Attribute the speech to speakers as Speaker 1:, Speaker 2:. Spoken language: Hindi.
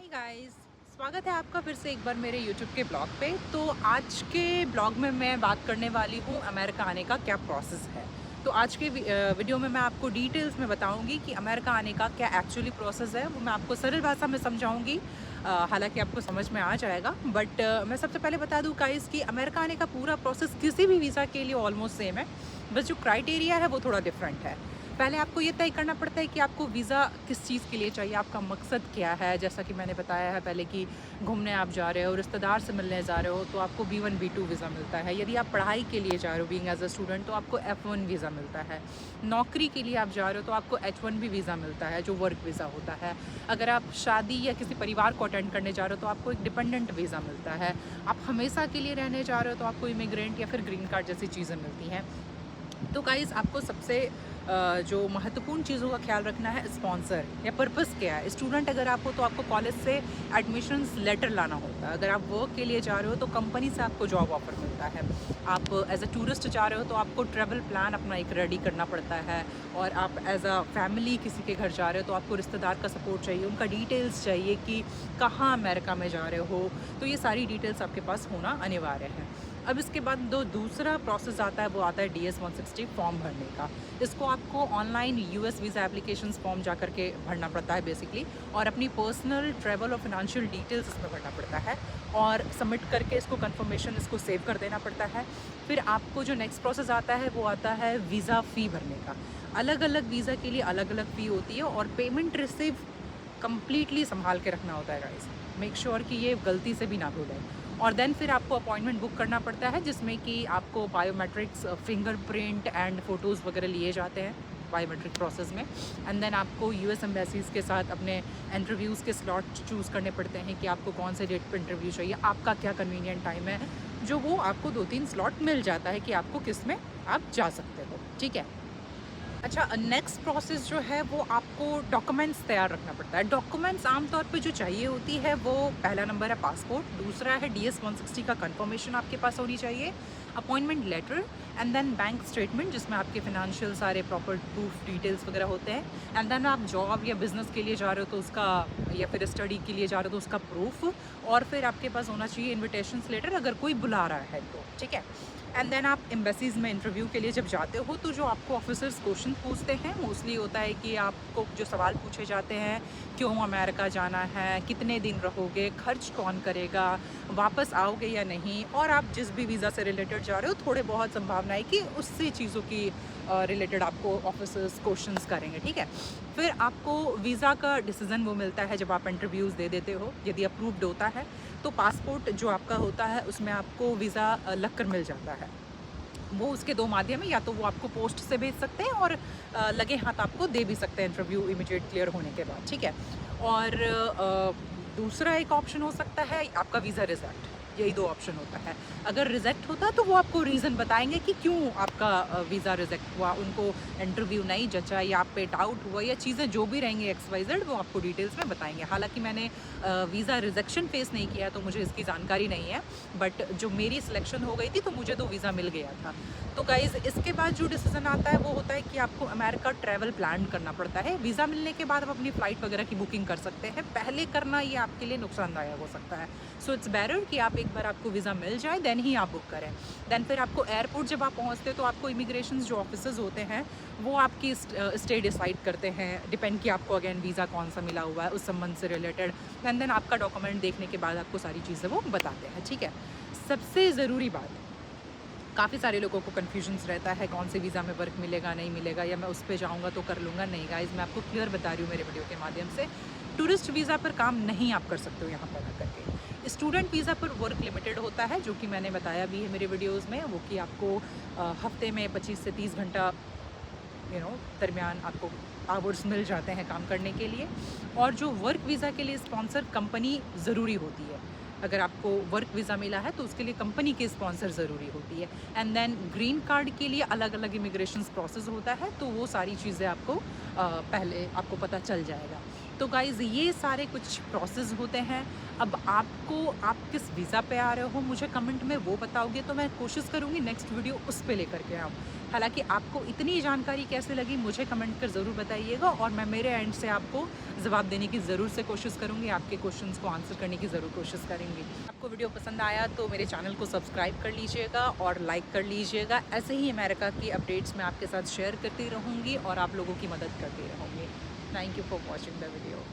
Speaker 1: हाय गाइस, स्वागत है आपका फिर से एक बार मेरे YouTube के ब्लॉग पे। तो आज के ब्लॉग में मैं बात करने वाली हूँ अमेरिका आने का क्या प्रोसेस है। तो आज के वीडियो में मैं आपको डिटेल्स में बताऊंगी कि अमेरिका आने का क्या एक्चुअली प्रोसेस है। वो मैं आपको सरल भाषा में समझाऊंगी, हालांकि आपको समझ में आ जाएगा। बट मैं सबसे पहले बता दूँ गाइस कि अमेरिका आने का पूरा प्रोसेस किसी भी वीज़ा के लिए ऑलमोस्ट सेम है, बस जो क्राइटेरिया है वो थोड़ा डिफरेंट है। पहले आपको ये तय करना पड़ता है कि आपको वीज़ा किस चीज़ के लिए चाहिए, आपका मकसद क्या है। जैसा कि मैंने बताया है पहले कि घूमने आप जा रहे हो, रिश्तेदार से मिलने जा रहे हो, तो आपको B1 B2 वीज़ा मिलता है। यदि आप पढ़ाई के लिए जा रहे हो बीइंग एज अ स्टूडेंट, तो आपको F1 वीज़ा मिलता है। नौकरी के लिए आप जा रहे हो तो आपको H1B वीज़ा मिलता है, जो वर्क वीज़ा होता है। अगर आप शादी या किसी परिवार को अटेंड करने जा रहे हो तो आपको एक डिपेंडेंट वीज़ा मिलता है। आप हमेशा के लिए रहने जा रहे हो तो आपको इमिग्रेंट या फिर ग्रीन कार्ड जैसी चीज़ें मिलती हैं। तो गाइज़, आपको सबसे जो महत्वपूर्ण चीज़ों का ख्याल रखना है, स्पॉन्सर या पर्पस क्या है। स्टूडेंट अगर आप हो तो आपको कॉलेज से एडमिशन्स लेटर लाना होता है। अगर आप वर्क के लिए जा रहे हो तो कंपनी से आपको जॉब ऑफर मिलता है। आप एज अ टूरिस्ट जा रहे हो तो आपको ट्रैवल प्लान अपना एक रेडी करना पड़ता है। और आप एज अ फैमिली किसी के घर जा रहे हो तो आपको रिश्तेदार का सपोर्ट चाहिए, उनका डिटेल्स चाहिए कि कहाँ अमेरिका में जा रहे हो। तो ये सारी डिटेल्स आपके पास होना अनिवार्य है। अब इसके बाद दूसरा प्रोसेस आता है, वो आता है DS-160 फॉर्म भरने का। इसको आपको online US visa applications form जा करके भरना पड़ता है बेसिकली, और अपनी पर्सनल ट्रैवल और फिनेंशियल डिटेल्स इसमें भरना पड़ता है और सबमिट करके इसको कंफर्मेशन इसको सेव कर देना पड़ता है। फिर आपको जो नेक्स्ट प्रोसेस आता है वो आता है वीज़ा फ़ी भरने का। अलग अलग वीज़ा के लिए अलग अलग फ़ी होती है और पेमेंट रिसीव कंप्लीटली संभाल के रखना होता है गाइस। मेक श्योर कि ये गलती से भी ना भूलें। और देन फिर आपको अपॉइंटमेंट बुक करना पड़ता है, जिसमें कि आपको बायोमेट्रिक्स, फिंगरप्रिंट एंड फ़ोटोज़ वगैरह लिए जाते हैं बायोमेट्रिक प्रोसेस में। एंड देन आपको US एम्बेसीज़ के साथ अपने इंटरव्यूज़ के स्लॉट चूज़ करने पड़ते हैं कि आपको कौन से डेट पर इंटरव्यू चाहिए, आपका क्या कन्वीनियंट टाइम है, जो वो आपको 2-3 स्लॉट मिल जाता है कि आपको किस में आप जा सकते हो। ठीक है। अच्छा, नेक्स्ट प्रोसेस जो है वो आपको डॉक्यूमेंट्स तैयार रखना पड़ता है। डॉक्यूमेंट्स आमतौर पे जो चाहिए होती है वो पहला नंबर है पासपोर्ट, दूसरा है DS-160 का कंफर्मेशन आपके पास होनी चाहिए, appointment letter and then bank statement जिसमें आपके फिनेंशियल सारे प्रॉपर प्रूफ डिटेल्स वगैरह होते हैं। एंड देन आप जॉब या बिजनेस के लिए जा रहे हो तो उसका, या फिर स्टडी के लिए जा रहे हो तो उसका प्रूफ। और फिर आपके पास होना चाहिए इन्विटेशन लेटर अगर कोई बुला रहा है तो। ठीक है। एंड देन आप एम्बेसीज़ में इंटरव्यू के लिए जब जाते हो तो जो आपको ऑफिसर्स क्वेश्चन पूछते हैं मोस्टली होता है कि आपको जो सवाल पूछे जाते हैं, क्यों अमेरिका जाना है, कितने दिन रहोगे, खर्च कौन करेगा, वापस आओगे या नहीं, और आप जिस भी वीज़ा से रिलेटेड जा रहे हो थोड़े बहुत संभावना है कि उससे चीज़ों की रिलेटेड आपको ऑफिसर्स क्वेश्चंस करेंगे। ठीक है। फिर आपको वीज़ा का डिसीज़न वो मिलता है जब आप इंटरव्यूज़ दे देते हो। यदि अप्रूव्ड होता है तो पासपोर्ट जो आपका होता है उसमें आपको वीज़ा लग कर मिल जाता है। वो उसके दो माध्यम है, या तो वो आपको पोस्ट से भेज सकते हैं और लगे हाथ आपको दे भी सकते हैं इंटरव्यू इमीडिएट क्लियर होने के बाद। ठीक है। और दूसरा एक ऑप्शन हो सकता है आपका वीज़ा रिजेक्ट। यही दो ऑप्शन होता है। अगर रिजेक्ट होता है तो वो आपको रीज़न बताएंगे कि क्यों आपका वीज़ा रिजेक्ट हुआ, उनको इंटरव्यू नहीं जचा या आप पे डाउट हुआ या चीज़ें जो भी रहेंगी XYZ, वो आपको डिटेल्स में बताएंगे। हालांकि मैंने वीज़ा रिजेक्शन फेस नहीं किया तो मुझे इसकी जानकारी नहीं है, बट जो मेरी सिलेक्शन हो गई थी तो मुझे तो वीज़ा मिल गया था। तो गाइज़, इसके बाद जो डिसीजन आता है वो होता है कि आपको अमेरिका ट्रैवल प्लान करना पड़ता है। वीज़ा मिलने के बाद आप अपनी फ़्लाइट वगैरह की बुकिंग कर सकते हैं। पहले करना ये आपके लिए नुकसानदायक हो सकता है। सो इट्स बेटर कि आप एक बार आपको वीज़ा मिल जाए देन ही आप बुक करें। देन फिर आपको एयरपोर्ट जब आप पहुंचते हो तो आपको इमिग्रेशन जो ऑफिसर्स होते हैं वो आपकी स्टे डिसाइड करते हैं, डिपेंड कि आपको अगेन वीज़ा कौन सा मिला हुआ है उस संबंध से रिलेटेड। एंड देन आपका डॉक्यूमेंट देखने के बाद आपको सारी चीज़ें वो बताते हैं। ठीक है। सबसे ज़रूरी बात, काफ़ी सारे लोगों को कन्फ्यूजन्स रहता है कौन से वीज़ा में वर्क मिलेगा नहीं मिलेगा, या मैं उस पर जाऊँगा तो कर लूँगा। नहीं गाइज़, मैं आपको क्लियर बता रही हूँ मेरे वीडियो के माध्यम से, टूरिस्ट वीज़ा पर काम नहीं आप कर सकते हो यहाँ पर आकर के। स्टूडेंट वीज़ा पर वर्क लिमिटेड होता है, जो कि मैंने बताया भी है मेरे वीडियोज़ में, वो कि आपको हफ्ते में 25 से 30 घंटा दरमियान आपको आवर्स मिल जाते हैं काम करने के लिए। और जो वर्क वीज़ा के लिए स्पॉन्सर कंपनी ज़रूरी होती है। अगर आपको वर्क वीज़ा मिला है तो उसके लिए कंपनी की स्पॉन्सर ज़रूरी होती है। एंड देन ग्रीन कार्ड के लिए अलग अलग इमिग्रेशन प्रोसेस होता है, तो वो सारी चीज़ें आपको पहले आपको पता चल जाएगा। तो गाइज़ ये सारे कुछ प्रोसेस होते हैं। अब आप किस वीज़ा पे आ रहे हो मुझे कमेंट में वो बताओगे तो मैं कोशिश करूँगी नेक्स्ट वीडियो उस पे लेकर के आऊँ। हालाँकि आपको इतनी जानकारी कैसे लगी मुझे कमेंट कर ज़रूर बताइएगा और मैं मेरे एंड से आपको जवाब देने की ज़रूर से कोशिश करूँगी, आपके क्वेश्चंस को आंसर करने की ज़रूर कोशिश करेंगी। आपको वीडियो पसंद आया तो मेरे चैनल को सब्सक्राइब कर लीजिएगा और लाइक कर लीजिएगा। ऐसे ही अमेरिका की अपडेट्स मैं आपके साथ शेयर करती रहूँगी और आप लोगों की मदद करती रहूँगी। Thank you for watching the video.